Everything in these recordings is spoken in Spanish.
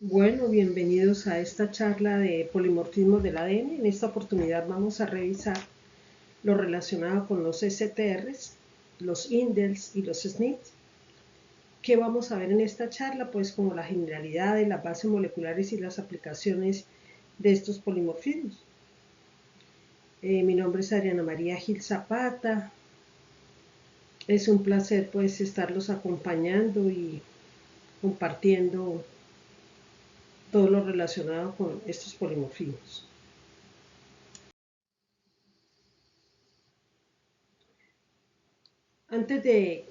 Bueno, bienvenidos a esta charla de polimorfismos del ADN. En esta oportunidad vamos a revisar lo relacionado con los STRs, los indels y los SNPs. ¿Qué vamos a ver en esta charla? Pues como la generalidad de las bases moleculares y las aplicaciones de estos polimorfismos. Mi nombre es Adriana María Gil Zapata. Es un placer pues estarlos acompañando y compartiendo todo lo relacionado con estos polimorfismos. Antes de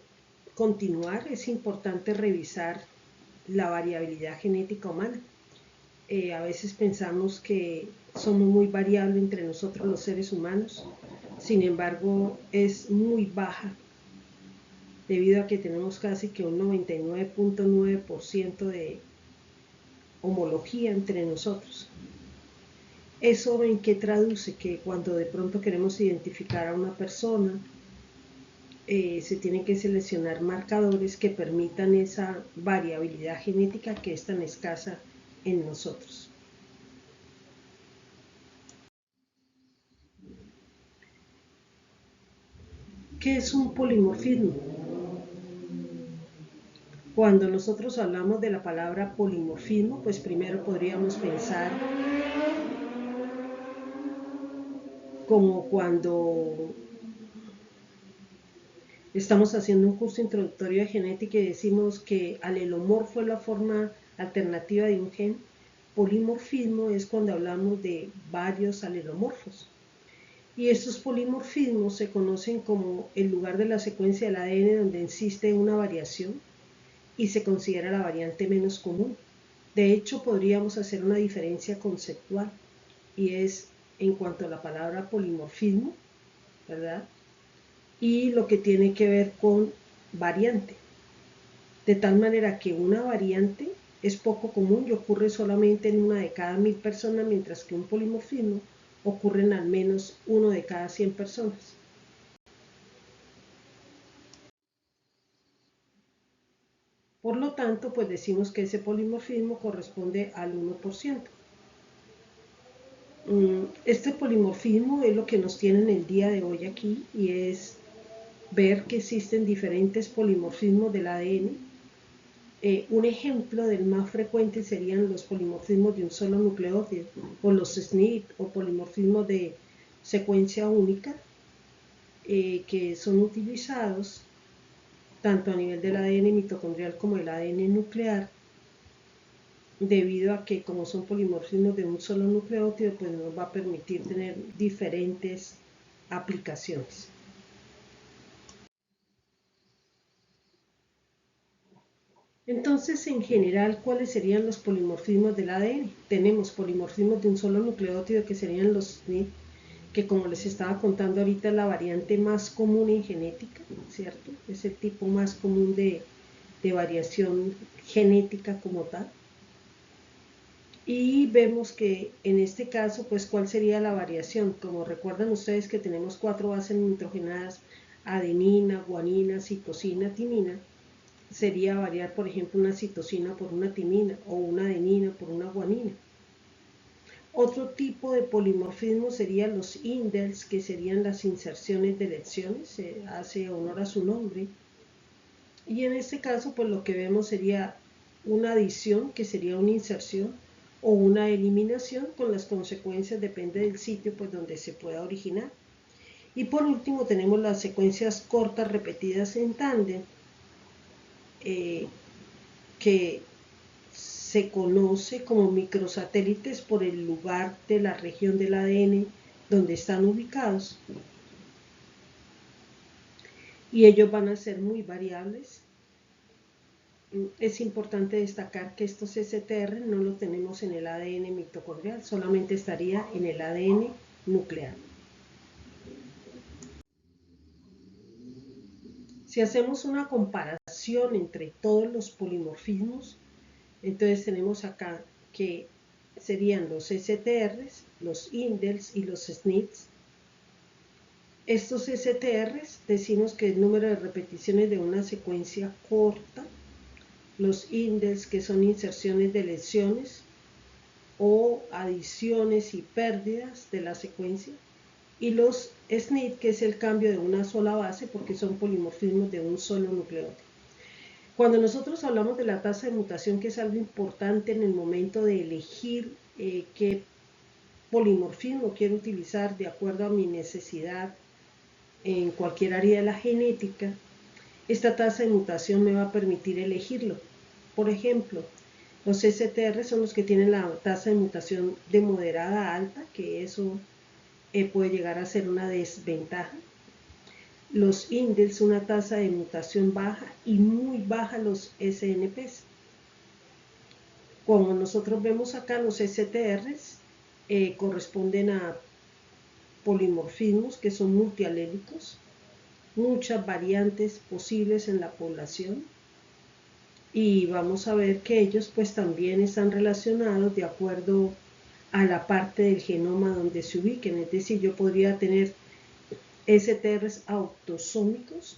continuar, es importante revisar la variabilidad genética humana. A veces pensamos que somos muy variables entre nosotros los seres humanos, sin embargo es muy baja debido a que tenemos casi que un 99.9% de homología entre nosotros. ¿Eso en qué traduce? Que cuando de pronto queremos identificar a una persona, se tienen que seleccionar marcadores que permitan esa variabilidad genética que es tan escasa en nosotros. ¿Qué es un polimorfismo? Cuando nosotros hablamos de la palabra polimorfismo, pues primero podríamos pensar como cuando estamos haciendo un curso introductorio de genética y decimos que alelomorfo es la forma alternativa de un gen. Polimorfismo es cuando hablamos de varios alelomorfos. Y estos polimorfismos se conocen como el lugar de la secuencia del ADN donde existe una variación y se considera la variante menos común. De hecho, podríamos hacer una diferencia conceptual y es en cuanto a la palabra polimorfismo, ¿verdad? Y lo que tiene que ver con variante. De tal manera que una variante es poco común y ocurre solamente en una de cada 1000 personas, mientras que un polimorfismo ocurre en al menos uno de cada 100 personas. Por lo tanto, pues decimos que ese polimorfismo corresponde al 1%. Este polimorfismo es lo que nos tiene en el día de hoy aquí y es ver que existen diferentes polimorfismos del ADN. Un ejemplo del más frecuente serían los polimorfismos de un solo nucleótido o los SNP o polimorfismos de secuencia única que son utilizados tanto a nivel del ADN mitocondrial como del ADN nuclear, debido a que como son polimorfismos de un solo nucleótido, pues nos va a permitir tener diferentes aplicaciones. Entonces, en general, ¿cuáles serían los polimorfismos del ADN? Tenemos polimorfismos de un solo nucleótido que serían los SNP, que como les estaba contando ahorita es la variante más común en genética, ¿cierto? Es el tipo más común de variación genética como tal. Y vemos que en este caso, pues, ¿cuál sería la variación? Como recuerdan ustedes que tenemos 4 bases nitrogenadas, adenina, guanina, citosina, timina, sería variar, por ejemplo, una citosina por una timina o una adenina por una guanina. Otro tipo de polimorfismo serían los indels, que serían las inserciones de lecciones, se hace honor a su nombre. Y en este caso, pues lo que vemos sería una adición, que sería una inserción, o una eliminación, con las consecuencias, depende del sitio pues donde se pueda originar. Y por último tenemos las secuencias cortas repetidas en tándem, que se conoce como microsatélites por el lugar de la región del ADN donde están ubicados, y ellos van a ser muy variables. Es importante destacar que estos STR no los tenemos en el ADN mitocondrial, solamente estaría en el ADN nuclear. Si hacemos una comparación entre todos los polimorfismos, entonces tenemos acá que serían los STRs, los indels y los SNPs. Estos STRs decimos que el número de repeticiones de una secuencia corta los indels, que son inserciones de lesiones o adiciones y pérdidas de la secuencia, y los SNP, que es el cambio de una sola base, porque son polimorfismos de un solo nucleótido. Cuando nosotros hablamos de la tasa de mutación, que es algo importante en el momento de elegir qué polimorfismo quiero utilizar de acuerdo a mi necesidad en cualquier área de la genética, esta tasa de mutación me va a permitir elegirlo. Por ejemplo, los STR son los que tienen la tasa de mutación de moderada a alta, que eso puede llegar a ser una desventaja. Los indels, una tasa de mutación baja, y muy baja los SNPs. Como nosotros vemos acá, los STRs corresponden a polimorfismos que son multialélicos, muchas variantes posibles en la población, y vamos a ver que ellos pues también están relacionados de acuerdo a la parte del genoma donde se ubiquen. Es decir, yo podría tener STRs autosómicos,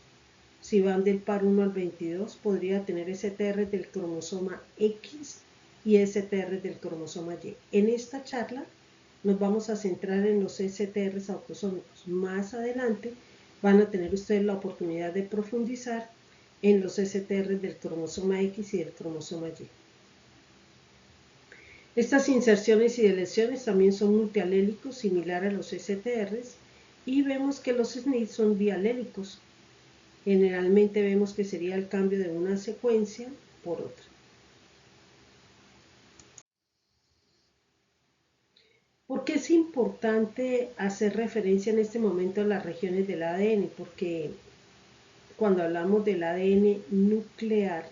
si van del par 1 al 22, podría tener STRs del cromosoma X y STRs del cromosoma Y. En esta charla nos vamos a centrar en los STRs autosómicos. Más adelante van a tener ustedes la oportunidad de profundizar en los STRs del cromosoma X y del cromosoma Y. Estas inserciones y deleciones también son multialélicos, similar a los STRs, y vemos que los SNP son bialélicos. Generalmente vemos que sería el cambio de una secuencia por otra. ¿Por qué es importante hacer referencia en este momento a las regiones del ADN? Porque cuando hablamos del ADN nuclear,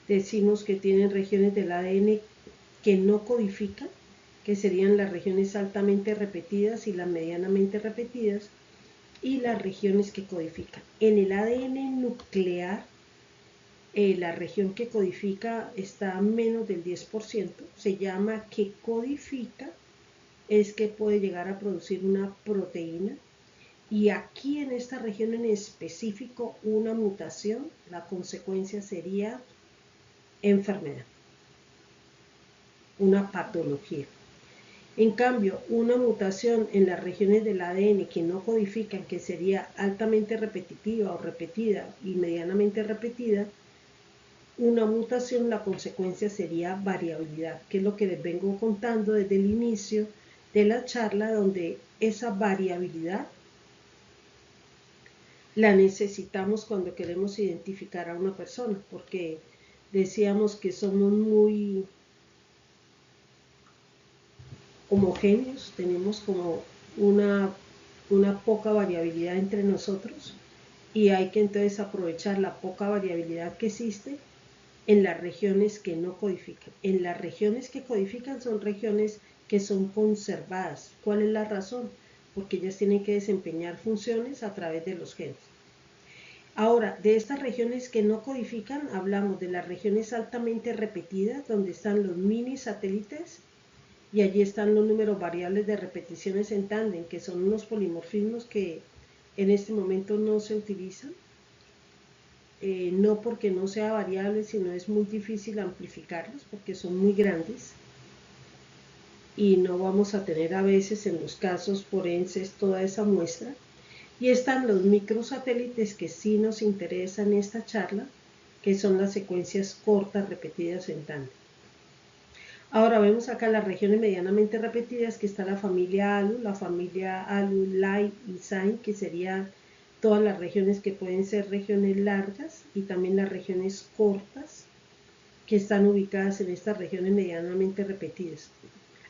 decimos que tienen regiones del ADN que no codifican, que serían las regiones altamente repetidas y las medianamente repetidas, y las regiones que codifican. En el ADN nuclear, la región que codifica está a menos del 10%, se llama que codifica, es que puede llegar a producir una proteína, y aquí en esta región en específico una mutación, la consecuencia sería enfermedad, una patología. En cambio, una mutación en las regiones del ADN que no codifican, que sería altamente repetitiva o repetida y medianamente repetida, una mutación, la consecuencia sería variabilidad, que es lo que les vengo contando desde el inicio de la charla, donde esa variabilidad la necesitamos cuando queremos identificar a una persona, porque decíamos que somos muy homogéneos, tenemos como una poca variabilidad entre nosotros, y hay que entonces aprovechar la poca variabilidad que existe en las regiones que no codifican. En las regiones que codifican son regiones que son conservadas. ¿Cuál es la razón? Porque ellas tienen que desempeñar funciones a través de los genes. Ahora, de estas regiones que no codifican, hablamos de las regiones altamente repetidas, donde están los mini satélites, y allí están los números variables de repeticiones en tándem, que son unos polimorfismos que en este momento no se utilizan, no porque no sea variable, sino es muy difícil amplificarlos porque son muy grandes, y no vamos a tener a veces en los casos forenses toda esa muestra. Y están los microsatélites, que sí nos interesan en esta charla, que son las secuencias cortas repetidas en tándem. Ahora vemos acá las regiones medianamente repetidas, que está la familia ALU, LAI y SAIN, que serían todas las regiones que pueden ser regiones largas, y también las regiones cortas, que están ubicadas en estas regiones medianamente repetidas.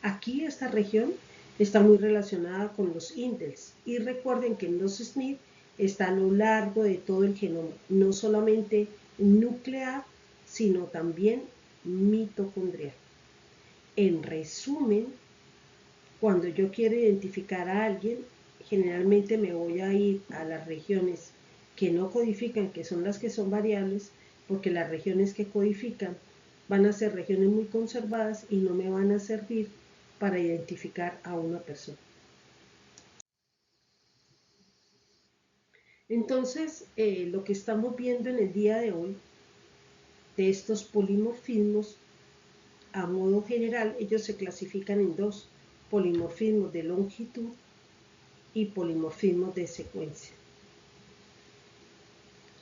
Aquí esta región está muy relacionada con los indels, y recuerden que en los SNP está a lo largo de todo el genoma, no solamente nuclear, sino también mitocondrial. En resumen, cuando yo quiero identificar a alguien, generalmente me voy a ir a las regiones que no codifican, que son las que son variables, porque las regiones que codifican van a ser regiones muy conservadas y no me van a servir para identificar a una persona. Entonces, lo que estamos viendo en el día de hoy de estos polimorfismos, a modo general, ellos se clasifican en dos: polimorfismos de longitud y polimorfismos de secuencia.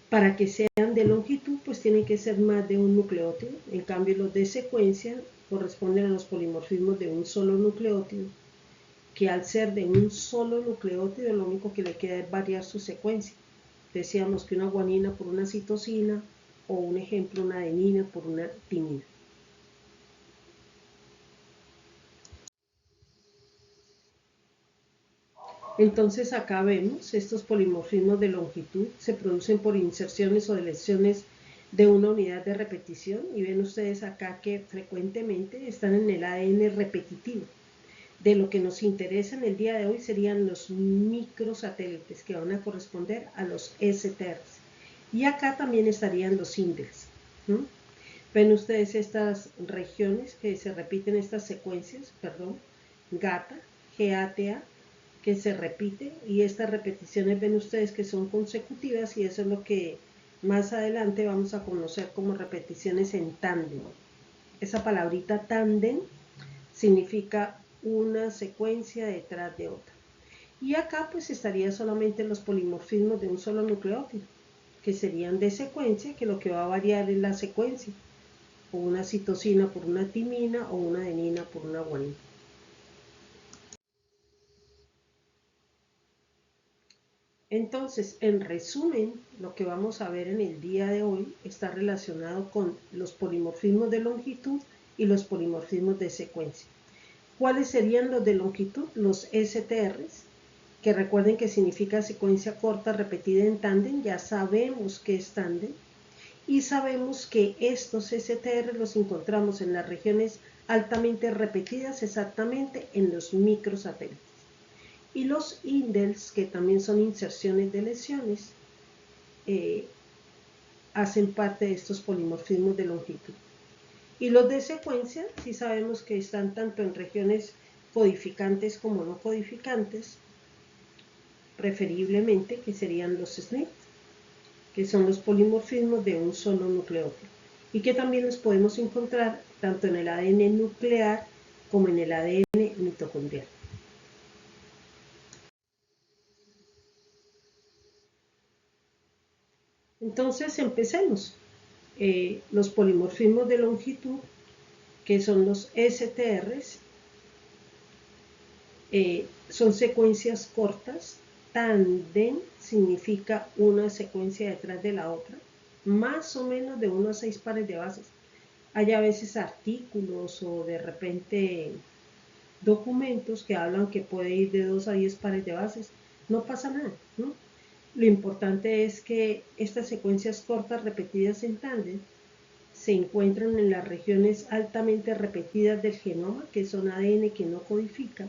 Para que sean de longitud, pues tienen que ser más de un nucleótido. En cambio, los de secuencia corresponden a los polimorfismos de un solo nucleótido, que al ser de un solo nucleótido, lo único que le queda es variar su secuencia. Decíamos que una guanina por una citosina, o un ejemplo, una adenina por una timina. Entonces acá vemos estos polimorfismos de longitud se producen por inserciones o deleciones de una unidad de repetición, y ven ustedes acá que frecuentemente están en el ADN repetitivo. De lo que nos interesa en el día de hoy serían los microsatélites, que van a corresponder a los STRs. Y acá también estarían los indels. Ven ustedes estas regiones que se repiten, estas secuencias, GATA, GATA, que se repite, y estas repeticiones ven ustedes que son consecutivas, y eso es lo que más adelante vamos a conocer como repeticiones en tándem. Esa palabrita tándem significa una secuencia detrás de otra. Y acá pues estaría solamente los polimorfismos de un solo nucleótido, que serían de secuencia, que lo que va a variar es la secuencia, o una citosina por una timina, o una adenina por una guanina. Entonces, en resumen, lo que vamos a ver en el día de hoy está relacionado con los polimorfismos de longitud y los polimorfismos de secuencia. ¿Cuáles serían los de longitud? Los STRs, que recuerden que significa secuencia corta repetida en tándem, ya sabemos que es tándem, y sabemos que estos STR los encontramos en las regiones altamente repetidas, exactamente en los microsatélites. Y los indels, que también son inserciones de lesiones, hacen parte de estos polimorfismos de longitud. Y los de secuencia, sí sabemos que están tanto en regiones codificantes como no codificantes, preferiblemente, que serían los SNP, que son los polimorfismos de un solo nucleótido, y que también los podemos encontrar tanto en el ADN nuclear como en el ADN mitocondrial. Entonces empecemos. Los polimorfismos de longitud, que son los STRs, son secuencias cortas. Tándem significa una secuencia detrás de la otra, más o menos de 1 a 6 pares de bases. Hay a veces artículos o de repente documentos que hablan que puede ir de 2 a 10 pares de bases. No pasa nada, ¿no? Lo importante es que estas secuencias cortas repetidas en tándem se encuentran en las regiones altamente repetidas del genoma, que son ADN que no codifica,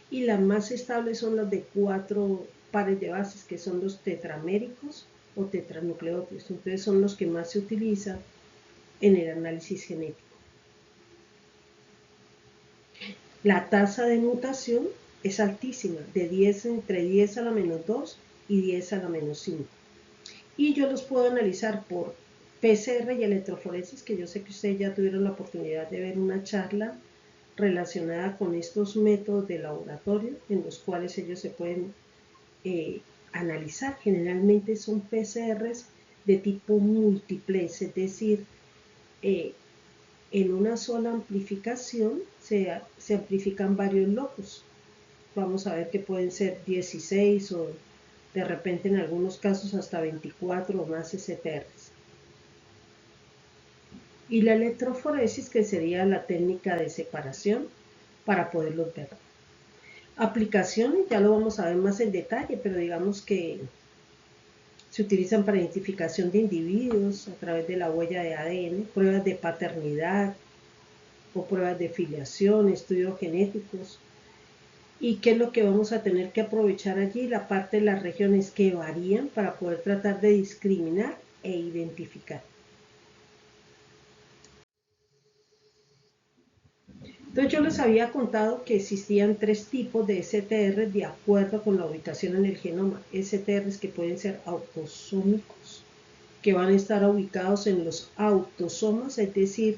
y las más estables son las de 4 pares de bases, que son los tetraméricos o tetranucleótidos. Entonces son los que más se utilizan en el análisis genético. La tasa de mutación es altísima, entre 10 a la menos 2 y 10 a la menos 5. Y yo los puedo analizar por PCR y electroforesis, que yo sé que ustedes ya tuvieron la oportunidad de ver una charla relacionada con estos métodos de laboratorio, en los cuales ellos se pueden analizar. Generalmente son PCRs de tipo múltiples, es decir, en una sola amplificación se amplifican varios locus. Vamos a ver que pueden ser 16 o de repente en algunos casos hasta 24 o más STRs. Y la electroforesis, que sería la técnica de separación para poderlos ver. Aplicaciones, ya lo vamos a ver más en detalle, pero digamos que se utilizan para identificación de individuos a través de la huella de ADN, pruebas de paternidad o pruebas de filiación, estudios genéticos. ¿Y qué es lo que vamos a tener que aprovechar allí? La parte de las regiones que varían para poder tratar de discriminar e identificar. Entonces yo les había contado que existían 3 tipos de STR de acuerdo con la ubicación en el genoma. STRs que pueden ser autosómicos, que van a estar ubicados en los autosomas, es decir,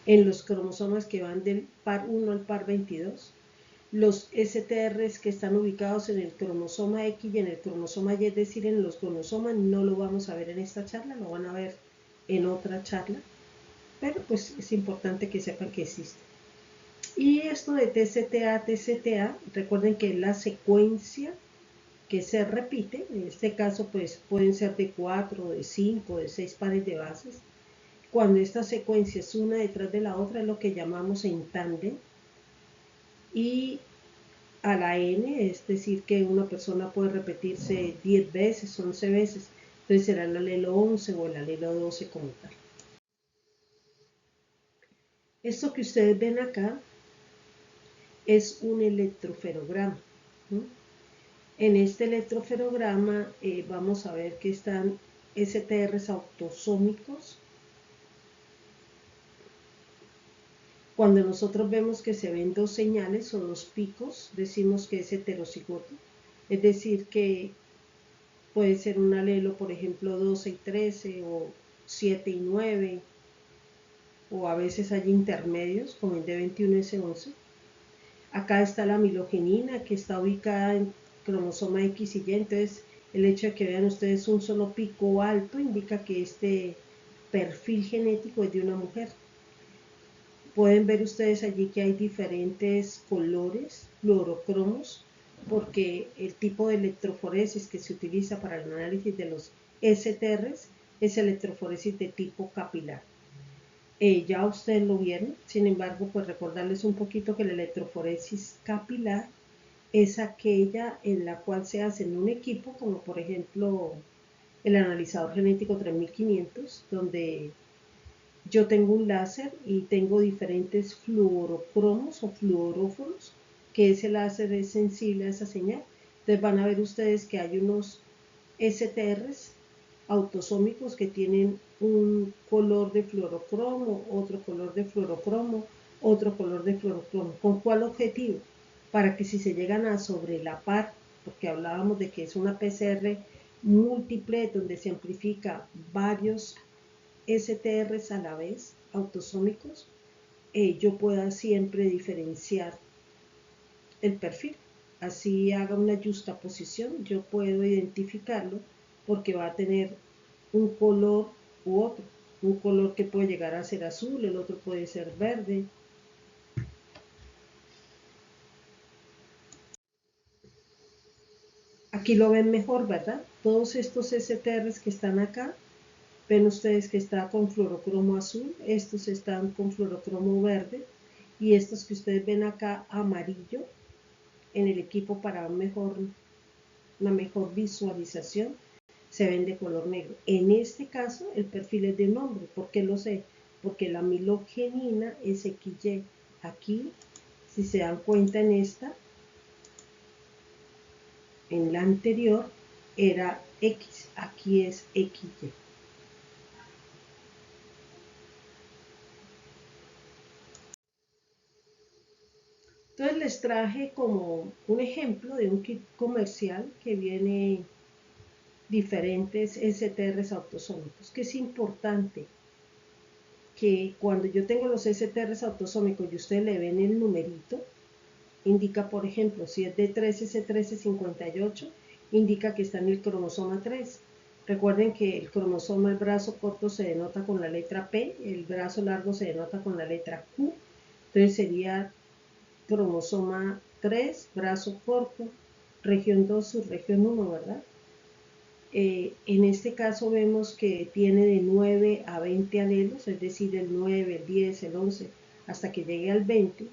en los cromosomas que van del par 1 al par 22. Los STRs que están ubicados en el cromosoma X y en el cromosoma Y, es decir, en los cromosomas, no lo vamos a ver en esta charla, lo van a ver en otra charla, pero pues es importante que sepan que existe. Y esto de TCTA, TCTA, recuerden que es la secuencia que se repite, en este caso pues pueden ser de 4, de 5, de 6 pares de bases. Cuando esta secuencia es una detrás de la otra es lo que llamamos en tándem. Y a la n, es decir, que una persona puede repetirse 10 veces, 11 veces, entonces será el alelo 11 o el alelo 12 como tal. Esto que ustedes ven acá es un electroferograma. En este electroferograma vamos a ver que están STRs autosómicos. Cuando nosotros vemos que se ven dos señales o dos picos, decimos que es heterocigoto. Es decir, que puede ser un alelo, por ejemplo, 12 y 13 o 7 y 9, o a veces hay intermedios como el D21S11. Acá está la amilogenina que está ubicada en cromosoma X y Y, entonces el hecho de que vean ustedes un solo pico alto indica que este perfil genético es de una mujer. Pueden ver ustedes allí que hay diferentes colores, fluorocromos, porque el tipo de electroforesis que se utiliza para el análisis de los STRs es electroforesis de tipo capilar. Ya ustedes lo vieron, sin embargo, pues recordarles un poquito que la electroforesis capilar es aquella en la cual se hace en un equipo, como por ejemplo el analizador genético 3500, donde yo tengo un láser y tengo diferentes fluorocromos o fluoróforos, que ese láser es sensible a esa señal. Entonces van a ver ustedes que hay unos STRs autosómicos que tienen un color de fluorocromo, otro color de fluorocromo, otro color de fluorocromo. ¿Con cuál objetivo? Para que si se llegan a sobrelapar, porque hablábamos de que es una PCR múltiple donde se amplifica varios STRs a la vez, autosómicos, yo pueda siempre diferenciar el perfil. Así haga una justaposición, yo puedo identificarlo porque va a tener un color u otro. Un color que puede llegar a ser azul, el otro puede ser verde. Aquí lo ven mejor, ¿verdad? Todos estos STRs que están acá, ven ustedes que está con fluorocromo azul, estos están con fluorocromo verde y estos que ustedes ven acá amarillo en el equipo para una mejor visualización se ven de color negro. En este caso el perfil es de un hombre. ¿Por qué lo sé? Porque la amilogenina es XY. Aquí, si se dan cuenta en esta, en la anterior era X, aquí es XY. Entonces les traje como un ejemplo de un kit comercial que viene diferentes STRs autosómicos, que es importante que cuando yo tengo los STRs autosómicos y ustedes le ven el numerito, indica, por ejemplo, si es de 13C1358, indica que está en el cromosoma 3. Recuerden que el cromosoma, el brazo corto se denota con la letra P, el brazo largo se denota con la letra Q, entonces sería cromosoma 3, brazo corto, región 2, subregión 1, ¿verdad? En este caso vemos que tiene de 9 a 20 alelos, es decir, el 9, el 10, el 11, hasta que llegue al 20.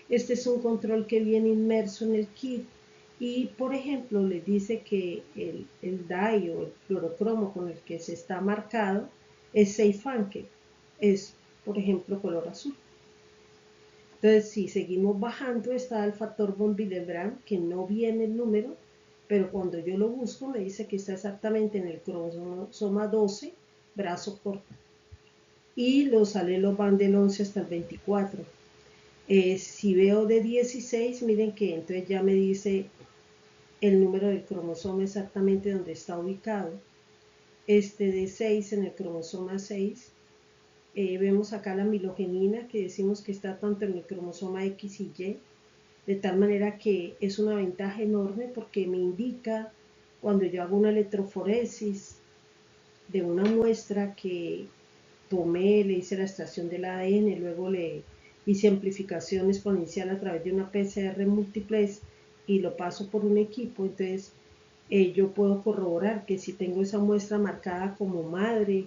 Este es un control que viene inmerso en el kit y, por ejemplo, les dice que el dye o el fluorocromo con el que se está marcado es Seyfan, que es, por ejemplo, color azul. Entonces, si seguimos bajando, está el factor von Willebrand, que no viene el número, pero cuando yo lo busco me dice que está exactamente en el cromosoma 12, brazo corto. Y los alelos van del 11 hasta el 24. Si veo de 16, miren que entonces ya me dice el número del cromosoma exactamente donde está ubicado. de 6 en el cromosoma 6. Vemos acá la milogenina, que decimos que está tanto en el cromosoma X y Y, de tal manera que es una ventaja enorme porque me indica cuando yo hago una electroforesis de una muestra que tomé, le hice la extracción del ADN, luego le hice amplificación exponencial a través de una PCR múltiples y lo paso por un equipo, entonces yo puedo corroborar que si tengo esa muestra marcada como madre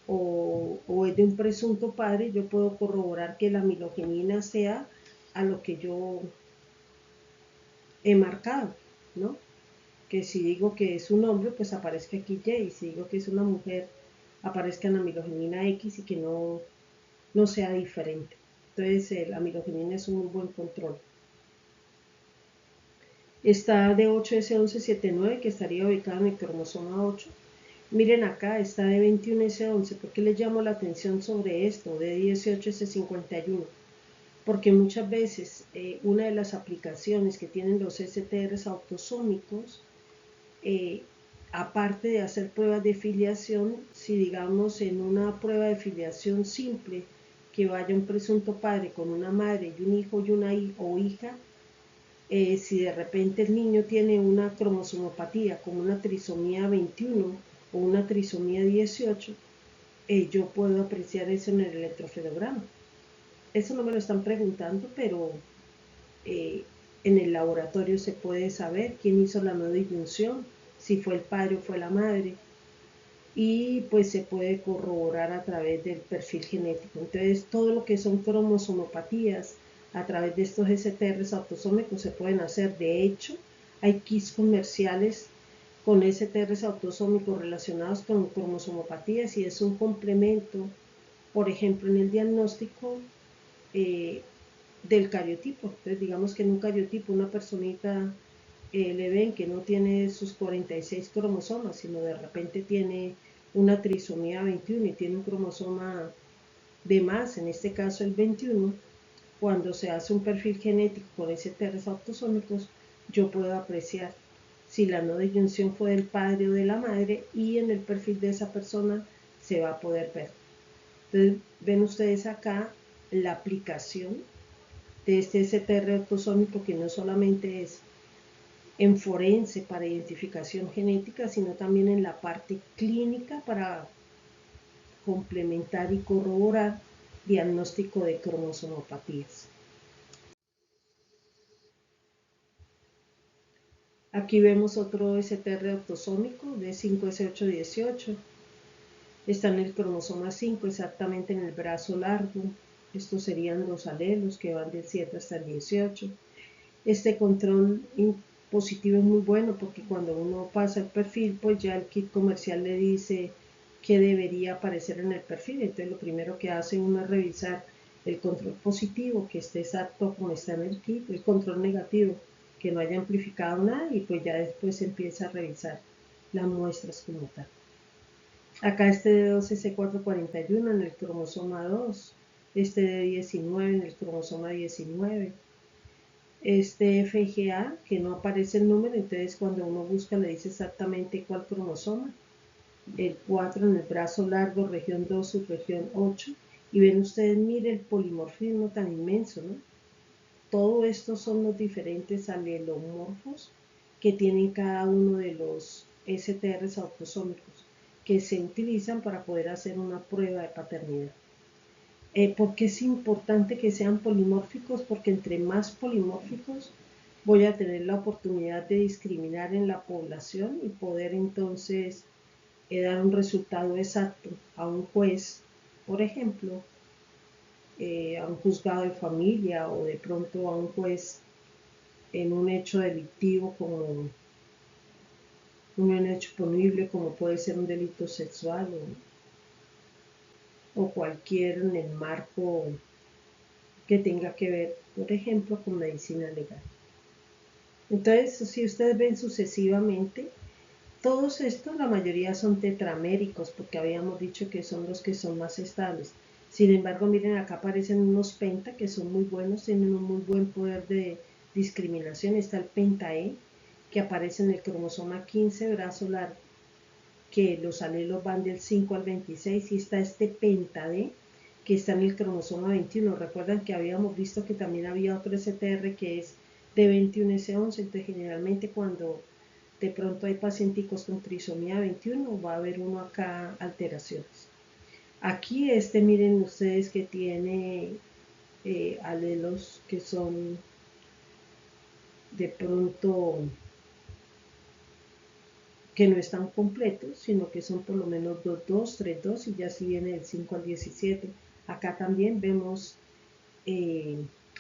o es de un presunto padre, yo puedo corroborar que la milogenina sea a lo que yo he marcado, ¿no? Que si digo que es un hombre, pues aparezca aquí Y, y si digo que es una mujer, aparezca en la milogenina X y que no sea diferente. Entonces, la milogenina es un muy buen control. Está de 8S1179, que estaría ubicado en el cromosoma 8. Miren acá, está de 21S11. ¿Por qué les llamo la atención sobre esto? De 18S51. Porque muchas veces una de las aplicaciones que tienen los STRs autosómicos, aparte de hacer pruebas de filiación, si digamos en una prueba de filiación simple, que vaya un presunto padre con una madre y un hijo y una o hija, si de repente el niño tiene una cromosomopatía como una trisomía 21 o una trisomía 18, yo puedo apreciar eso en el electroenferograma. Eso no me lo están preguntando, pero en el laboratorio se puede saber quién hizo la no disyunción, si fue el padre o fue la madre, y pues se puede corroborar a través del perfil genético. Entonces, todo lo que son cromosomopatías a través de estos STRs autosómicos se pueden hacer. De hecho, hay kits comerciales con STRs autosómicos relacionados con cromosomopatías y es un complemento, por ejemplo, en el diagnóstico eh, del cariotipo. Entonces, digamos que en un cariotipo una personita le ven que no tiene sus 46 cromosomas, sino de repente tiene una trisomía 21 y tiene un cromosoma de más, en este caso el 21, cuando se hace un perfil genético con STRs autosómicos, yo puedo apreciar si la no disyunción fue del padre o de la madre y en el perfil de esa persona se va a poder ver. Entonces, ven ustedes acá la aplicación de este STR autosómico que no solamente es en forense para identificación genética, sino también en la parte clínica para complementar y corroborar diagnóstico de cromosomopatías. Aquí vemos otro STR autosómico de 5S818. Está en el cromosoma 5, exactamente en el brazo largo. Estos serían los alelos que van del 7 hasta el 18. Este control positivo es muy bueno porque cuando uno pasa el perfil, pues ya el kit comercial le dice qué debería aparecer en el perfil. Entonces lo primero que hace uno es revisar el control positivo, que esté exacto como está en el kit, el control negativo, que no haya amplificado nada, y pues ya después se empieza a revisar las muestras como tal. Acá este de 12C441 en el cromosoma 2, este de 19 en el cromosoma 19, este FGA, que no aparece el número, entonces cuando uno busca le dice exactamente cuál cromosoma, el 4 en el brazo largo, región 2, subregión 8, y ven ustedes, miren el polimorfismo tan inmenso, ¿no? Todo esto son los diferentes alelomorfos que tienen cada uno de los STRs autosómicos que se utilizan para poder hacer una prueba de paternidad. ¿Por qué es importante que sean polimórficos? Porque entre más polimórficos voy a tener la oportunidad de discriminar en la población y poder entonces dar un resultado exacto a un juez, por ejemplo, a un juzgado de familia o de pronto a un juez en un hecho delictivo como un hecho punible como puede ser un delito sexual o cualquier en el marco que tenga que ver, por ejemplo, con medicina legal. Entonces, si ustedes ven sucesivamente, todos estos, la mayoría son tetraméricos, porque habíamos dicho que son los que son más estables. Sin embargo, miren, acá aparecen unos penta que son muy buenos, tienen un muy buen poder de discriminación. Está el penta E, que aparece en el cromosoma 15, brazo largo. que los alelos van del 5 al 26 y está este penta-D que está en el cromosoma 21. Recuerdan que habíamos visto que también había otro STR que es de 21S11, entonces generalmente cuando de pronto hay pacientes con trisomía 21 va a haber uno acá alteraciones. Aquí miren ustedes que tiene alelos que son de pronto que no están completos, sino que son por lo menos 2,2, 3,2 y ya si viene del 5 al 17. Acá también vemos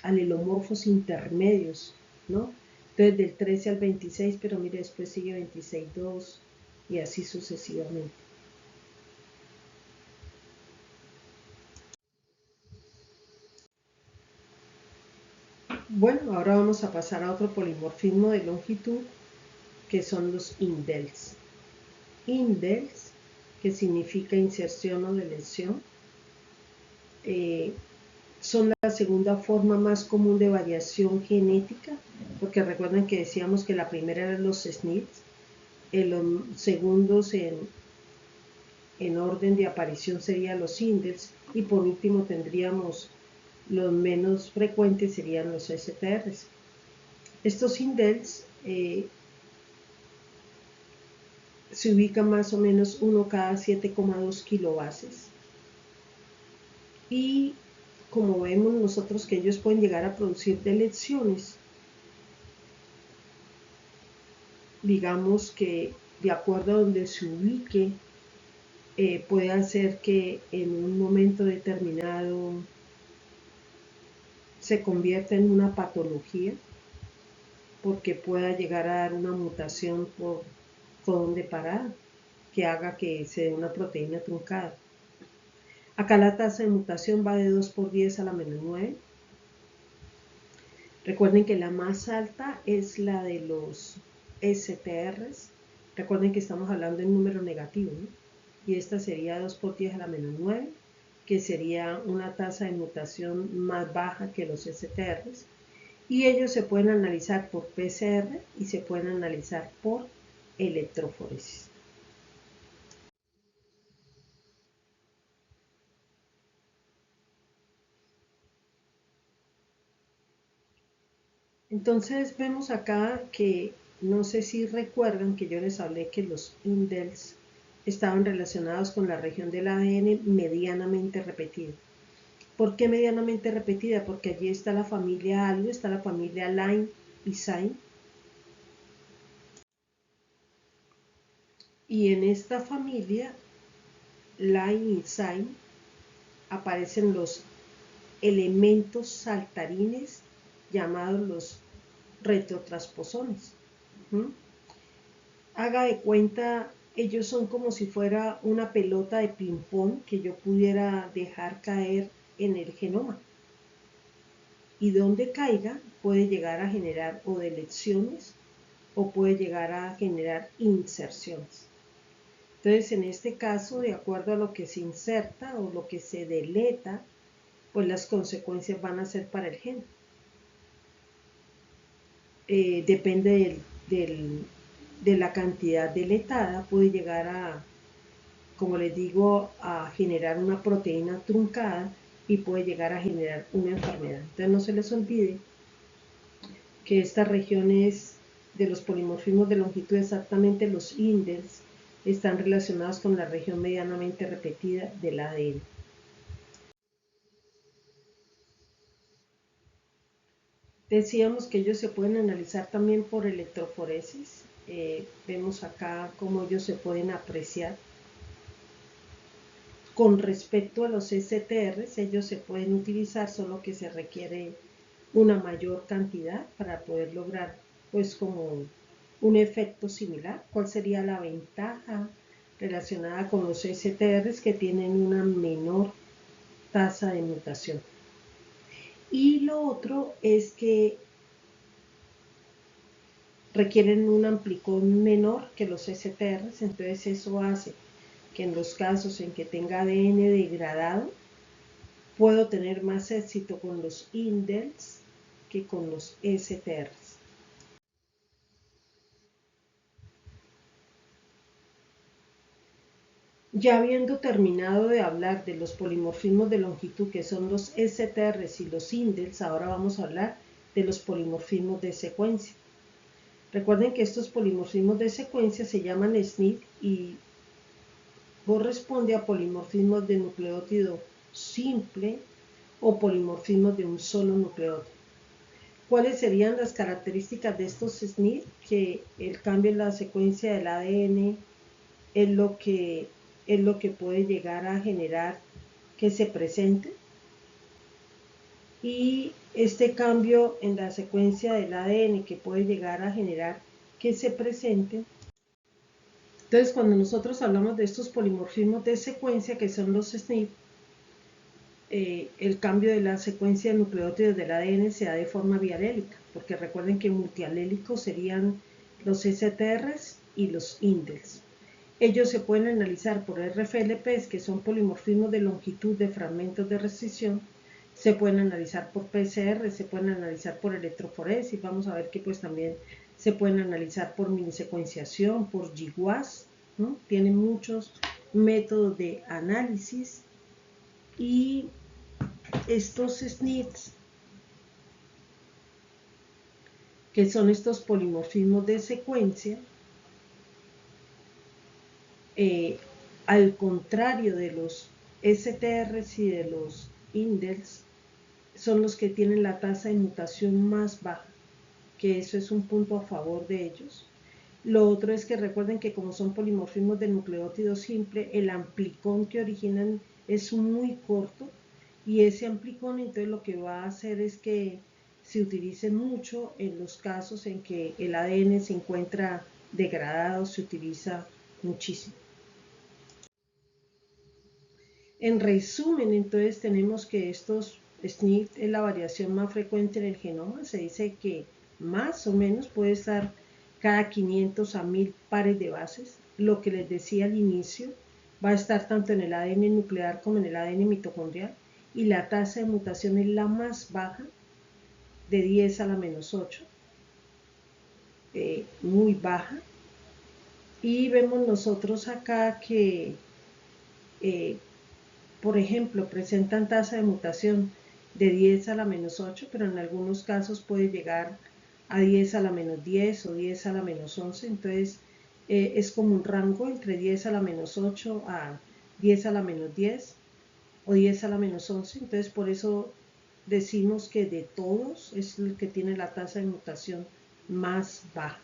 alelomorfos intermedios, ¿no? Entonces del 13 al 26, pero mire, después sigue 26,2 y así sucesivamente. Bueno, ahora vamos a pasar a otro polimorfismo de longitud, que son los indels. Indels, que significa inserción o deleción, son la segunda forma más común de variación genética, porque recuerden que decíamos que la primera eran los SNPs, los segundos en orden de aparición serían los indels, y por último tendríamos los menos frecuentes serían los STRs. Estos indels se ubican más o menos uno cada 7,2 kilobases. Y como vemos nosotros que ellos pueden llegar a producir deleciones, digamos que de acuerdo a donde se ubique, puede hacer que en un momento determinado se convierta en una patología, porque pueda llegar a dar una mutación por codón de parada que haga que se dé una proteína truncada. Acá la tasa de mutación va de 2 por 10 a la menos 9. Recuerden que la más alta es la de los STRs. Recuerden que estamos hablando en número negativo, ¿no? Y esta sería 2 por 10 a la menos 9, que sería una tasa de mutación más baja que los STRs. Y ellos se pueden analizar por PCR y se pueden analizar por electroforesis. Entonces vemos acá que, no sé si recuerdan que yo les hablé que los indels estaban relacionados con la región del ADN medianamente repetida. ¿Por qué medianamente repetida? Porque allí está la familia ALU, está la familia Line y SINE. Y en esta familia Line y SINE aparecen los elementos saltarines llamados los retrotransposones. Haga de cuenta, ellos son como si fuera una pelota de ping-pong que yo pudiera dejar caer en el genoma. Y donde caiga puede llegar a generar o deleciones o puede llegar a generar inserciones. Entonces, en este caso, de acuerdo a lo que se inserta o lo que se deleta, pues las consecuencias van a ser para el gen. Depende de la cantidad deletada, puede llegar a, como les digo, a generar una proteína truncada y puede llegar a generar una enfermedad. Entonces no se les olvide que estas regiones de los polimorfismos de longitud, exactamente los indels, están relacionados con la región medianamente repetida del ADN. Decíamos que ellos se pueden analizar también por electroforesis. Vemos acá cómo ellos se pueden apreciar. Con respecto a los STRs, ellos se pueden utilizar, solo que se requiere una mayor cantidad para poder lograr pues como un efecto similar. ¿Cuál sería la ventaja relacionada con los STRs? Que tienen una menor tasa de mutación. Y lo otro es que requieren un amplicón menor que los STRs, entonces eso hace que en los casos en que tenga ADN degradado, puedo tener más éxito con los indels que con los STRs. Ya habiendo terminado de hablar de los polimorfismos de longitud, que son los STRs y los indels, ahora vamos a hablar de los polimorfismos de secuencia. Recuerden que estos polimorfismos de secuencia se llaman SNP y corresponde a polimorfismos de nucleótido simple o polimorfismos de un solo nucleótido. ¿Cuáles serían las características de estos SNP? Que el cambio en la secuencia del ADN es lo que puede llegar a generar que se presente, y este cambio en la secuencia del ADN que puede llegar a generar que se presente. Entonces, cuando nosotros hablamos de estos polimorfismos de secuencia, que son los SNP, el cambio de la secuencia de nucleótidos del ADN se da de forma bialélica, porque recuerden que multialélicos serían los STRs y los indels. Ellos se pueden analizar por RFLPs, que son polimorfismos de longitud de fragmentos de restricción, se pueden analizar por PCR, se pueden analizar por electroforesis, vamos a ver que pues también se pueden analizar por minisecuenciación, por GWAS, ¿no? Tienen muchos métodos de análisis, y estos SNPs, que son estos polimorfismos de secuencia, al contrario de los STRs y de los indels, son los que tienen la tasa de mutación más baja, que eso es un punto a favor de ellos. Lo otro es que recuerden que como son polimorfismos de nucleótido simple, el amplicón que originan es muy corto, y ese amplicón entonces lo que va a hacer es que se utilice mucho en los casos en que el ADN se encuentra degradado, se utiliza muchísimo. En resumen, entonces tenemos que estos SNP es la variación más frecuente en el genoma. Se dice que más o menos puede estar cada 500 a 1000 pares de bases. Lo que les decía al inicio, va a estar tanto en el ADN nuclear como en el ADN mitocondrial, y la tasa de mutación es la más baja, de 10 a la menos 8, muy baja. Y vemos nosotros acá que por ejemplo, presentan tasa de mutación de 10 a la menos 8, pero en algunos casos puede llegar a 10 a la menos 10 o 10 a la menos 11. Entonces, es como un rango entre 10 a la menos 8 a 10 a la menos 10 o 10 a la menos 11. Entonces, por eso decimos que de todos es el que tiene la tasa de mutación más baja.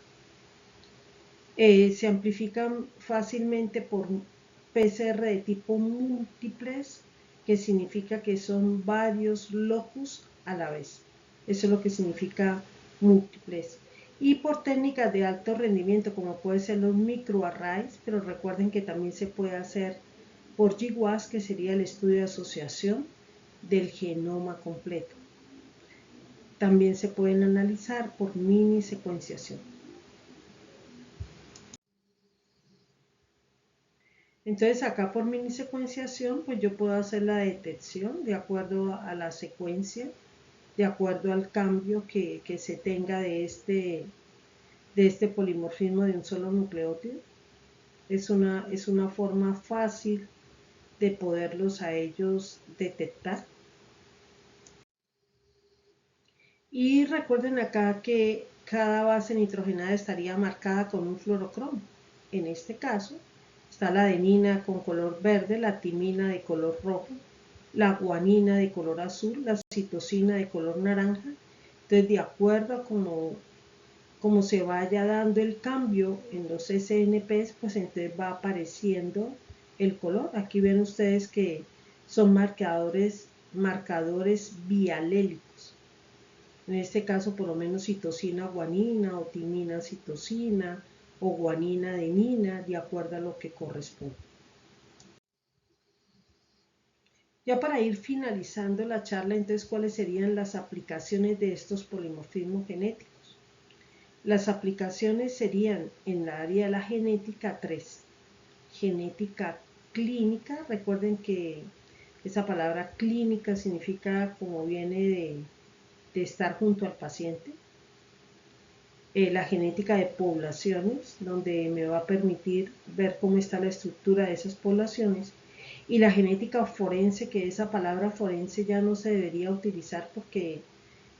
Se amplifican fácilmente por PCR de tipo múltiples, que significa que son varios locus a la vez. Eso es lo que significa múltiples. Y por técnicas de alto rendimiento, como puede ser los microarrays, pero recuerden que también se puede hacer por GWAS, que sería el estudio de asociación del genoma completo. También se pueden analizar por mini secuenciación. Entonces acá por mini secuenciación, pues yo puedo hacer la detección de acuerdo a la secuencia, de acuerdo al cambio que se tenga de este polimorfismo de un solo nucleótido. Es una forma fácil de poderlos a ellos detectar. Y recuerden acá que cada base nitrogenada estaría marcada con un fluorocromo. En este caso, está la adenina con color verde, la timina de color rojo, la guanina de color azul, la citosina de color naranja. Entonces, de acuerdo a cómo se vaya dando el cambio en los SNPs, pues entonces va apareciendo el color. Aquí ven ustedes que son marcadores bialélicos. En este caso, por lo menos citosina guanina o timina citosina o guanina adenina, de acuerdo a lo que corresponde. Ya para ir finalizando la charla, entonces, ¿cuáles serían las aplicaciones de estos polimorfismos genéticos? Las aplicaciones serían en el área de la genética 3. Genética clínica, recuerden que esa palabra clínica significa como viene de estar junto al paciente. la genética de poblaciones, donde me va a permitir ver cómo está la estructura de esas poblaciones, y la genética forense, que esa palabra forense ya no se debería utilizar porque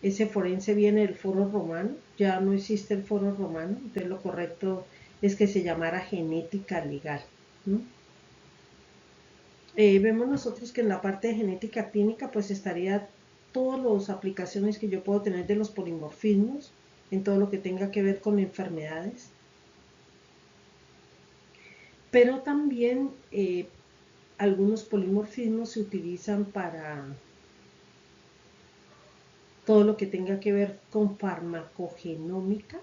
ese forense viene del foro romano, ya no existe el foro romano, entonces lo correcto es que se llamara genética legal, ¿no? Vemos nosotros que en la parte de genética clínica pues estaría todas las aplicaciones que yo puedo tener de los polimorfismos en todo lo que tenga que ver con enfermedades, pero también algunos polimorfismos se utilizan para todo lo que tenga que ver con farmacogenómica,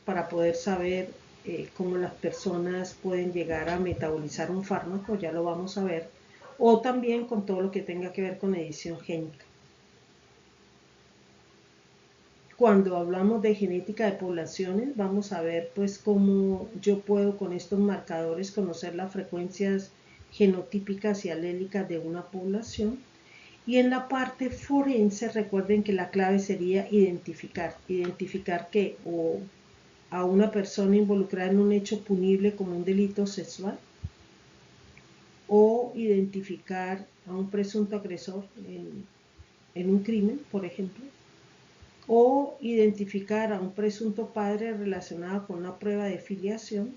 para poder saber cómo las personas pueden llegar a metabolizar un fármaco, ya lo vamos a ver, o también con todo lo que tenga que ver con edición génica. Cuando hablamos de genética de poblaciones, vamos a ver pues cómo yo puedo con estos marcadores conocer las frecuencias genotípicas y alélicas de una población. Y en la parte forense, recuerden que la clave sería identificar que o a una persona involucrada en un hecho punible como un delito sexual, o identificar a un presunto agresor en un crimen, por ejemplo, o identificar a un presunto padre relacionado con una prueba de filiación,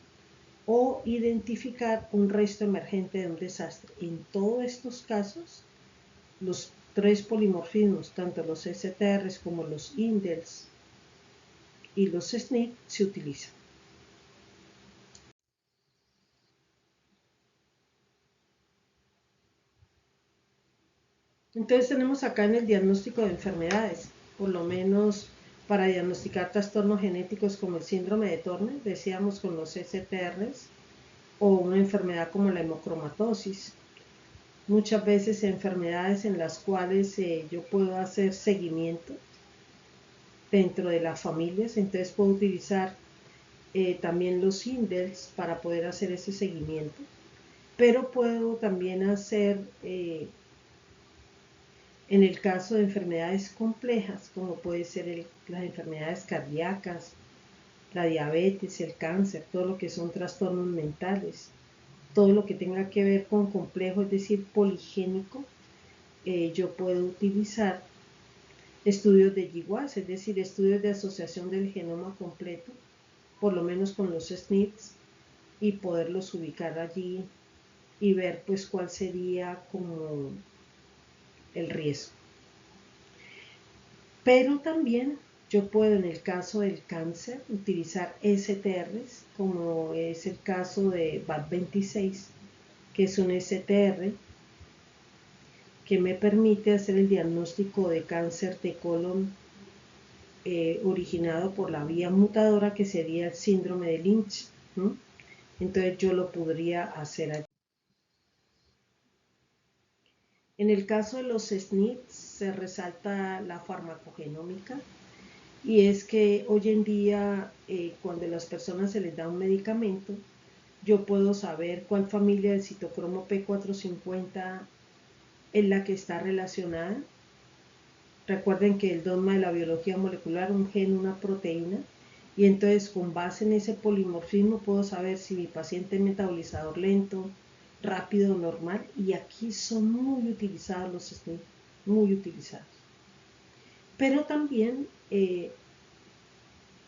o identificar un resto emergente de un desastre. En todos estos casos, los tres polimorfismos, tanto los STRs como los indels y los SNP, se utilizan. Entonces tenemos acá en el diagnóstico de enfermedades, por lo menos para diagnosticar trastornos genéticos como el síndrome de Turner, decíamos con los STRs, o una enfermedad como la hemocromatosis. Muchas veces enfermedades en las cuales yo puedo hacer seguimiento dentro de las familias, entonces puedo utilizar también los indels para poder hacer ese seguimiento, pero puedo también hacer en el caso de enfermedades complejas, como puede ser las enfermedades cardíacas, la diabetes, el cáncer, todo lo que son trastornos mentales, todo lo que tenga que ver con complejo, es decir, poligénico, yo puedo utilizar estudios de GWAS, es decir, estudios de asociación del genoma completo, por lo menos con los SNPs, y poderlos ubicar allí y ver pues cuál sería como el riesgo. Pero también yo puedo en el caso del cáncer utilizar STRs, como es el caso de BAT26, que es un STR que me permite hacer el diagnóstico de cáncer de colon originado por la vía mutadora, que sería el síndrome de Lynch, ¿no? Entonces yo lo podría hacer allí. En el caso de los SNPs se resalta la farmacogenómica, y es que hoy en día cuando a las personas se les da un medicamento, yo puedo saber cuál familia del citocromo P450 es la que está relacionada. Recuerden que el dogma de la biología molecular, un gen, una proteína, y entonces con base en ese polimorfismo puedo saber si mi paciente es metabolizador lento, rápido o normal, y aquí son muy utilizados los SNP, muy utilizados. Pero también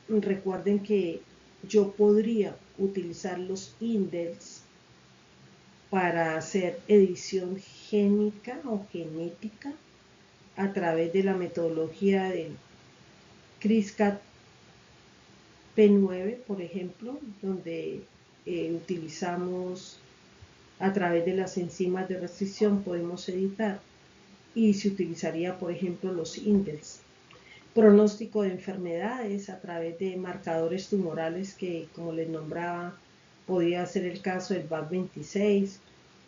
recuerden que yo podría utilizar los indels para hacer edición génica o genética a través de la metodología del CRISPR-P9, por ejemplo, donde utilizamos a través de las enzimas de restricción podemos editar, y se utilizaría por ejemplo los indels. Pronóstico de enfermedades a través de marcadores tumorales que, como les nombraba, podría ser el caso del BAT26,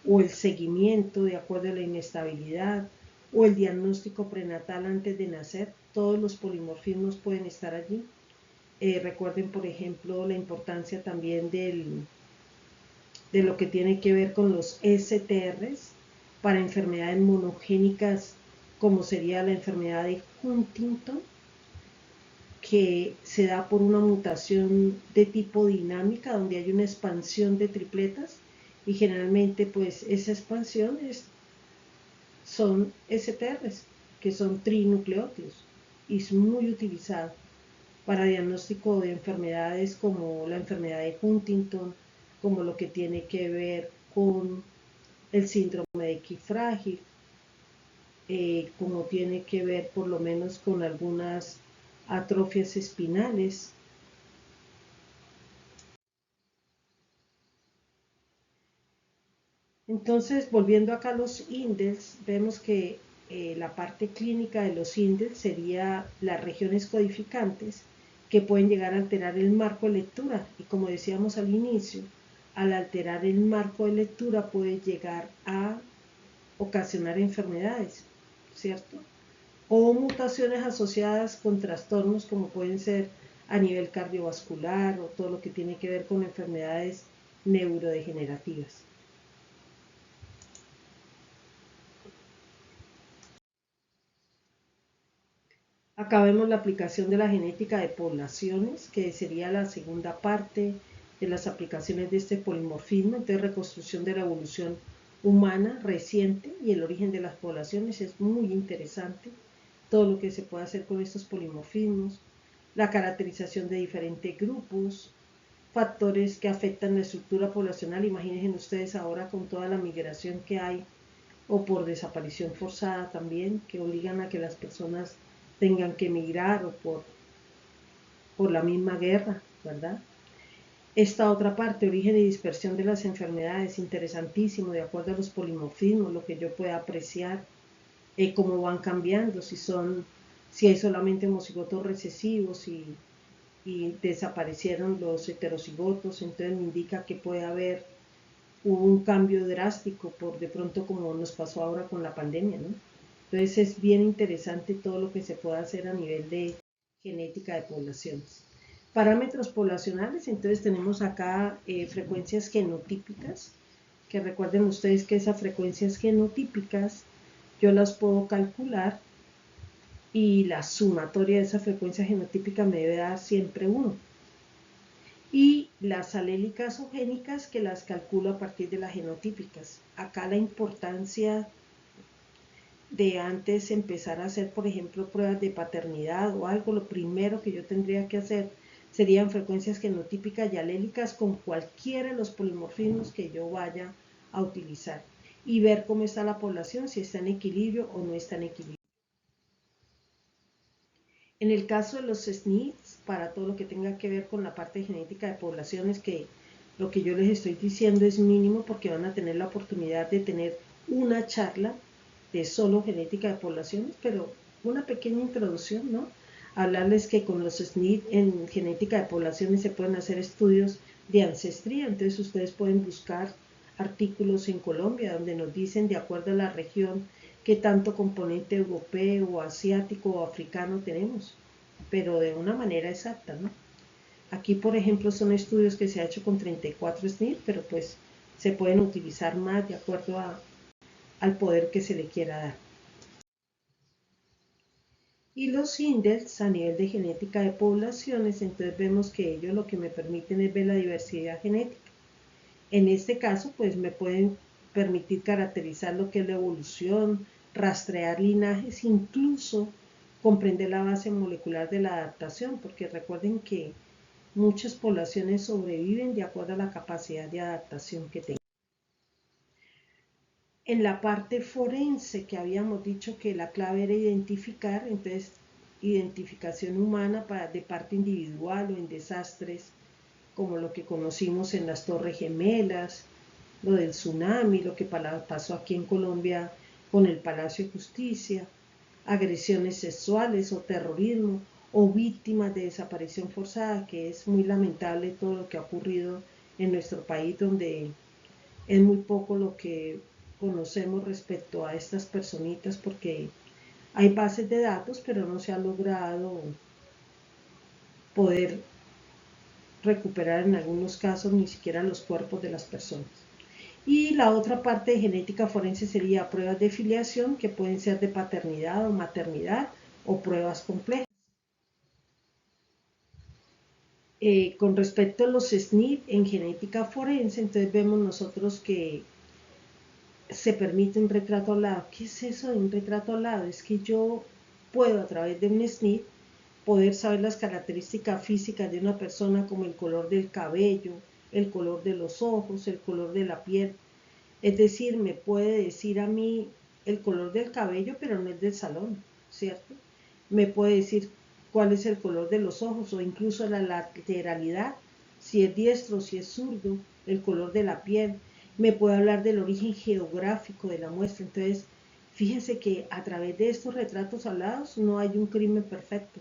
o el seguimiento de acuerdo a la inestabilidad, o el diagnóstico prenatal antes de nacer. Todos los polimorfismos pueden estar allí. Recuerden, por ejemplo, la importancia también de lo que tiene que ver con los STRs para enfermedades monogénicas, como sería la enfermedad de Huntington, que se da por una mutación de tipo dinámica, donde hay una expansión de tripletas, y generalmente pues esa expansión son STRs, que son trinucleótidos, y es muy utilizado para diagnóstico de enfermedades como la enfermedad de Huntington, como lo que tiene que ver con el síndrome de X frágil, como tiene que ver por lo menos con algunas atrofias espinales. Entonces, volviendo acá a los INDELs, vemos que la parte clínica de los INDELs sería las regiones codificantes que pueden llegar a alterar el marco de lectura, y como decíamos al inicio, al alterar el marco de lectura puede llegar a ocasionar enfermedades, ¿cierto? O mutaciones asociadas con trastornos como pueden ser a nivel cardiovascular o todo lo que tiene que ver con enfermedades neurodegenerativas. Acá vemos la aplicación de la genética de poblaciones, que sería la segunda parte de las aplicaciones de este polimorfismo. Entonces, reconstrucción de la evolución humana reciente y el origen de las poblaciones es muy interesante. Todo lo que se puede hacer con estos polimorfismos, la caracterización de diferentes grupos, factores que afectan la estructura poblacional. Imagínense ustedes ahora con toda la migración que hay, o por desaparición forzada también, que obligan a que las personas tengan que emigrar, o por la misma guerra, ¿verdad? Esta otra parte, origen y dispersión de las enfermedades, interesantísimo, de acuerdo a los polimorfismos, lo que yo pueda apreciar, cómo van cambiando, si hay solamente homocigotos recesivos y desaparecieron los heterocigotos, entonces me indica que puede haber un cambio drástico por de pronto como nos pasó ahora con la pandemia, ¿no? Entonces es bien interesante todo lo que se puede hacer a nivel de genética de poblaciones. Parámetros poblacionales, entonces tenemos acá frecuencias genotípicas, que recuerden ustedes que esas frecuencias genotípicas yo las puedo calcular, y la sumatoria de esa frecuencia genotípica me debe dar siempre 1. Y las alélicas o génicas, que las calculo a partir de las genotípicas. Acá la importancia de antes empezar a hacer, por ejemplo, pruebas de paternidad o algo, lo primero que yo tendría que hacer serían frecuencias genotípicas y alélicas con cualquiera de los polimorfismos que yo vaya a utilizar, y ver cómo está la población, si está en equilibrio o no está en equilibrio. En el caso de los SNPs, para todo lo que tenga que ver con la parte genética de poblaciones, que lo que yo les estoy diciendo es mínimo, porque van a tener la oportunidad de tener una charla de solo genética de poblaciones, pero una pequeña introducción, ¿no? Hablarles que con los SNP en genética de poblaciones se pueden hacer estudios de ancestría, entonces ustedes pueden buscar artículos en Colombia donde nos dicen, de acuerdo a la región, qué tanto componente europeo o asiático o africano tenemos, pero de una manera exacta, ¿no? Aquí, por ejemplo, son estudios que se ha hecho con 34 SNP, pero pues se pueden utilizar más de acuerdo al poder que se le quiera dar. Y los INDEX a nivel de genética de poblaciones, entonces vemos que ellos lo que me permiten es ver la diversidad genética. En este caso, pues me pueden permitir caracterizar lo que es la evolución, rastrear linajes, incluso comprender la base molecular de la adaptación, porque recuerden que muchas poblaciones sobreviven de acuerdo a la capacidad de adaptación que tengan. En la parte forense, que habíamos dicho que la clave era identificar, entonces identificación humana de parte individual o en desastres, como lo que conocimos en las Torres Gemelas, lo del tsunami, lo que pasó aquí en Colombia con el Palacio de Justicia, agresiones sexuales o terrorismo, o víctimas de desaparición forzada, que es muy lamentable todo lo que ha ocurrido en nuestro país, donde es muy poco lo que conocemos respecto a estas personitas, porque hay bases de datos, pero no se ha logrado poder recuperar en algunos casos ni siquiera los cuerpos de las personas. Y la otra parte de genética forense sería pruebas de filiación, que pueden ser de paternidad o maternidad, o pruebas complejas. Con respecto a los SNP en genética forense, entonces vemos nosotros que se permite un retrato hablado. ¿Qué es eso de un retrato hablado? Es que yo puedo a través de un SNP poder saber las características físicas de una persona como el color del cabello, el color de los ojos, el color de la piel. Es decir, me puede decir a mí el color del cabello, pero no el del salón, ¿cierto? Me puede decir cuál es el color de los ojos o incluso la lateralidad, si es diestro, si es zurdo, el color de la piel. Me puede hablar del origen geográfico de la muestra. Entonces, fíjense que a través de estos retratos hablados no hay un crimen perfecto.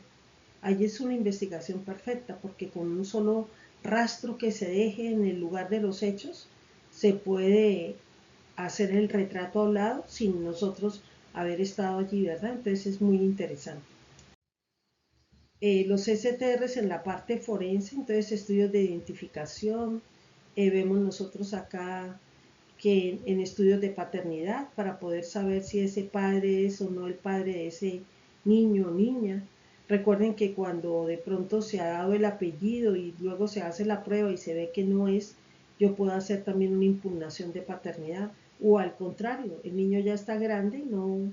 Ahí es una investigación perfecta, porque con un solo rastro que se deje en el lugar de los hechos, se puede hacer el retrato hablado sin nosotros haber estado allí, ¿verdad? Entonces es muy interesante. Los STRs en la parte forense, entonces estudios de identificación, vemos nosotros acá que en estudios de paternidad para poder saber si ese padre es o no el padre de ese niño o niña. Recuerden que cuando de pronto se ha dado el apellido y luego se hace la prueba y se ve que no es, yo puedo hacer también una impugnación de paternidad. O al contrario, el niño ya está grande y no.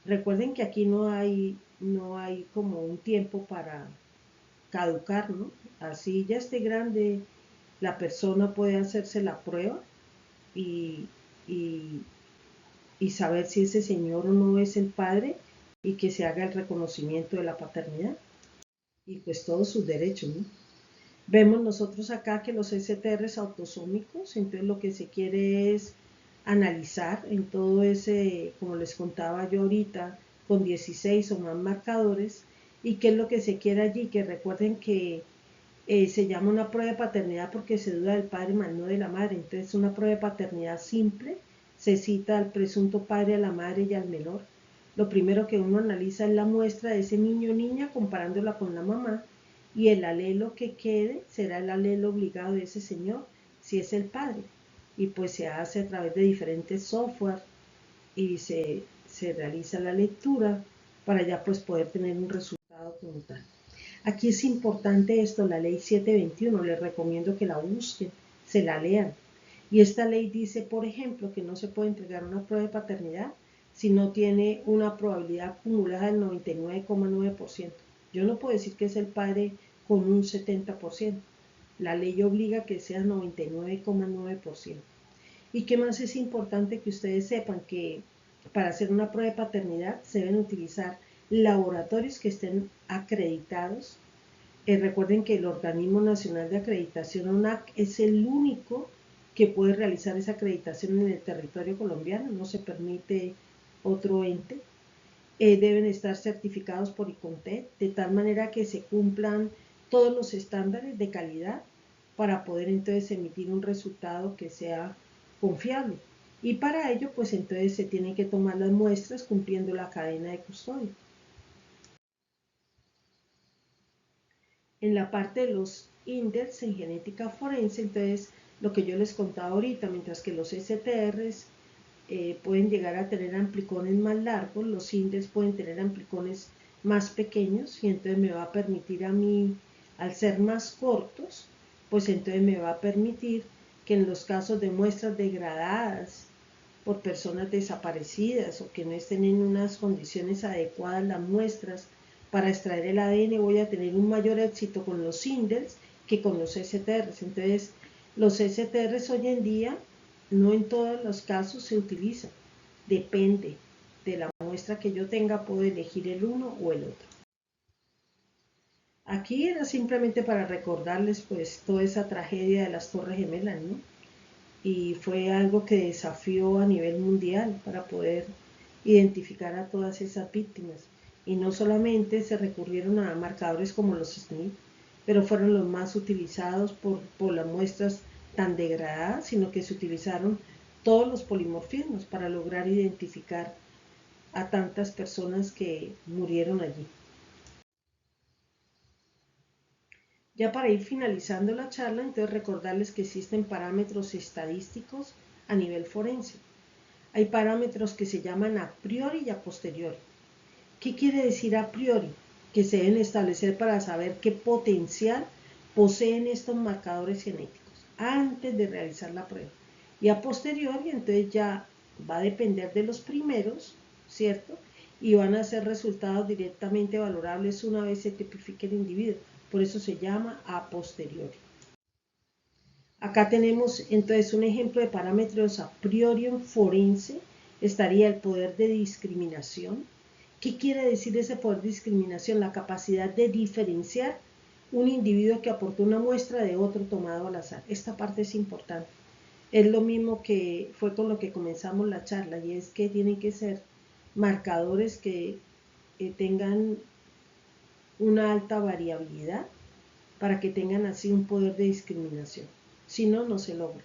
Recuerden que aquí no hay como un tiempo para caducar, ¿no? Así ya esté grande, la persona puede hacerse la prueba y, y, y saber si ese señor o no es el padre y que se haga el reconocimiento de la paternidad y pues todos sus derechos, ¿no? Vemos nosotros acá que los STRs autosómicos, entonces lo que se quiere es analizar en todo ese, como les contaba yo ahorita, con 16 o más marcadores, y qué es lo que se quiere allí, que recuerden que se llama una prueba de paternidad porque se duda del padre más no de la madre. Entonces, una prueba de paternidad simple, se cita al presunto padre, a la madre y al menor. Lo primero que uno analiza es la muestra de ese niño o niña comparándola con la mamá, y el alelo que quede será el alelo obligado de ese señor, si es el padre. Y pues se hace a través de diferentes software y se realiza la lectura para ya pues poder tener un resultado como tal. Aquí es importante esto, la ley 721, les recomiendo que la busquen, se la lean. Y esta ley dice, por ejemplo, que no se puede entregar una prueba de paternidad si no tiene una probabilidad acumulada del 99,9%. Yo no puedo decir que es el padre con un 70%. La ley obliga a que sea 99,9%. ¿Y qué más es importante que ustedes sepan? Que para hacer una prueba de paternidad se deben utilizar laboratorios que estén acreditados. Recuerden que el Organismo Nacional de Acreditación, ONAC, es el único que puede realizar esa acreditación en el territorio colombiano, no se permite otro ente. Deben estar certificados por ICONTET, de tal manera que se cumplan todos los estándares de calidad para poder entonces emitir un resultado que sea confiable. Y para ello, pues entonces se tienen que tomar las muestras cumpliendo la cadena de custodia. En la parte de los INDEX en genética forense, entonces lo que yo les contaba ahorita, mientras que los STRs pueden llegar a tener amplicones más largos, los INDEX pueden tener amplicones más pequeños, y entonces me va a permitir a mí, al ser más cortos, pues entonces me va a permitir que en los casos de muestras degradadas por personas desaparecidas o que no estén en unas condiciones adecuadas las muestras para extraer el ADN, voy a tener un mayor éxito con los INDEX que con los STRs. Entonces, los STRs hoy en día no en todos los casos se utilizan. Depende de la muestra que yo tenga, puedo elegir el uno o el otro. Aquí era simplemente para recordarles pues toda esa tragedia de las Torres Gemelas, ¿no? Y fue algo que desafió a nivel mundial para poder identificar a todas esas víctimas. Y no solamente se recurrieron a marcadores como los SNP, pero fueron los más utilizados por las muestras tan degradadas, sino que se utilizaron todos los polimorfismos para lograr identificar a tantas personas que murieron allí. Ya para ir finalizando la charla, entonces recordarles que existen parámetros estadísticos a nivel forense. Hay parámetros que se llaman a priori y a posteriori. ¿Qué quiere decir a priori? Que se deben establecer para saber qué potencial poseen estos marcadores genéticos antes de realizar la prueba. Y a posteriori, entonces ya va a depender de los primeros, ¿cierto? Y van a ser resultados directamente valorables una vez se tipifique el individuo. Por eso se llama a posteriori. Acá tenemos entonces un ejemplo de parámetros a priori en forense. Estaría el poder de discriminación. ¿Qué quiere decir ese poder de discriminación? La capacidad de diferenciar un individuo que aportó una muestra de otro tomado al azar. Esta parte es importante. Es lo mismo que fue con lo que comenzamos la charla, y es que tienen que ser marcadores que tengan una alta variabilidad para que tengan así un poder de discriminación. Si no, no se logra.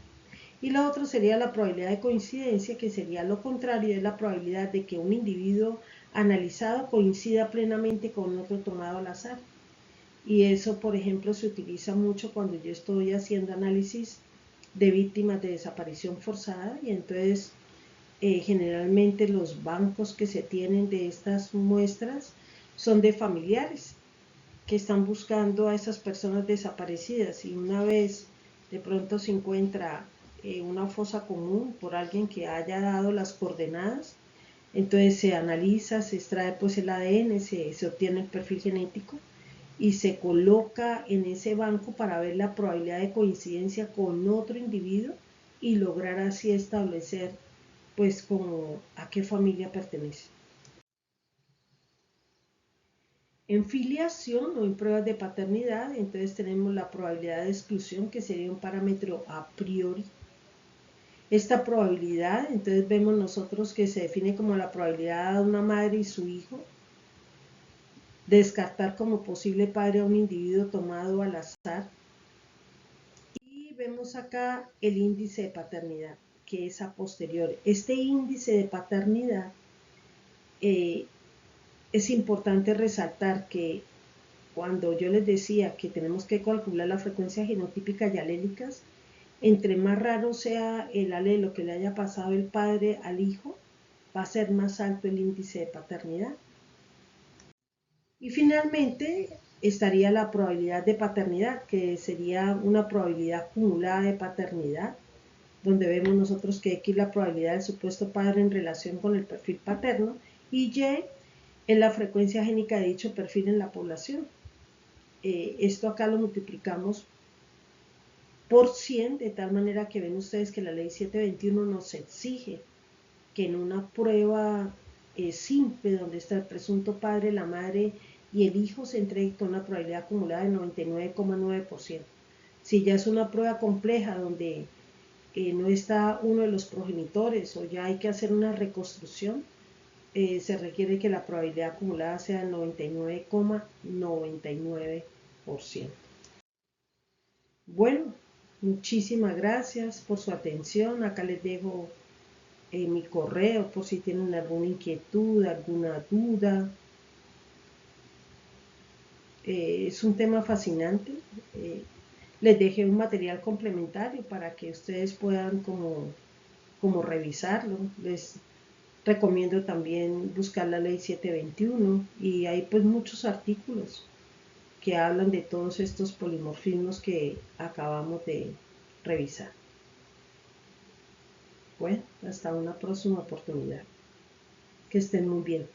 Y lo otro sería la probabilidad de coincidencia, que sería lo contrario, es la probabilidad de que un individuo analizado coincida plenamente con otro tomado al azar. Y eso, por ejemplo, se utiliza mucho cuando yo estoy haciendo análisis de víctimas de desaparición forzada, y entonces generalmente los bancos que se tienen de estas muestras son de familiares que están buscando a esas personas desaparecidas, y una vez de pronto se encuentra una fosa común por alguien que haya dado las coordenadas, entonces se analiza, se extrae pues el ADN, se obtiene el perfil genético y se coloca en ese banco para ver la probabilidad de coincidencia con otro individuo y lograr así establecer pues como a qué familia pertenece. En filiación o en pruebas de paternidad, entonces tenemos la probabilidad de exclusión, que sería un parámetro a priori. Esta probabilidad, entonces vemos nosotros que se define como la probabilidad de una madre y su hijo de descartar como posible padre a un individuo tomado al azar. Y vemos acá el índice de paternidad, que es a posteriori. Este índice de paternidad es importante resaltar que cuando yo les decía que tenemos que calcular la frecuencia genotípica y alélicas, entre más raro sea el alelo que le haya pasado el padre al hijo, va a ser más alto el índice de paternidad. Y finalmente estaría la probabilidad de paternidad, que sería una probabilidad acumulada de paternidad, donde vemos nosotros que X es la probabilidad del supuesto padre en relación con el perfil paterno, y Y es la frecuencia génica de dicho perfil en la población. Esto acá lo multiplicamos por 100, de tal manera que ven ustedes que la ley 721 nos exige que en una prueba simple, donde está el presunto padre, la madre y el hijo, se entregue con una probabilidad acumulada de 99,9%. Si ya es una prueba compleja donde no está uno de los progenitores o ya hay que hacer una reconstrucción, se requiere que la probabilidad acumulada sea el 99,99%. Bueno, muchísimas gracias por su atención. Acá les dejo mi correo por si tienen alguna inquietud, alguna duda. Es un tema fascinante. Les dejé un material complementario para que ustedes puedan como revisarlo. Les recomiendo también buscar la ley 721, y hay pues muchos artículos que hablan de todos estos polimorfismos que acabamos de revisar. Bueno, hasta una próxima oportunidad. Que estén muy bien.